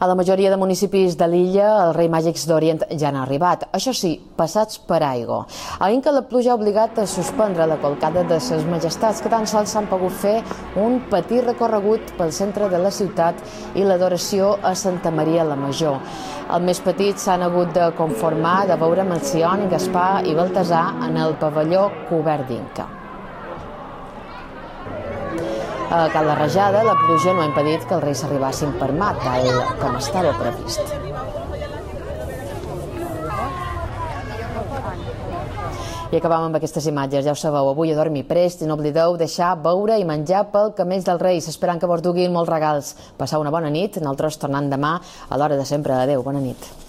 A la majoria de municipis de l'illa, els Reis Màgics d'Orient ja han arribat, això sí, passats per aigua. A Inca la pluja ha obligat a suspendre la colcada de ses majestats, que tan sols s'han pogut fer un petit recorregut pel centre de la ciutat i l'adoració a Santa Maria la Major. Els més petits s'han hagut de conformar de veure Melcion, Gaspar i Baltasar en el pavelló cobert d'Inca. A Cal la Rajada, la pluja no ha impedit que els reis arribassin per mar, tal com estava previst. I acabam amb aquestes imatges, ja ho sabeu, avui a dormir prest i no oblideu deixar beure i menjar pel camell dels reis, esperant que vos duguin molts regals. Passau una bona nit, nosaltres tornant demà a l'hora de sempre. Adéu, bona nit.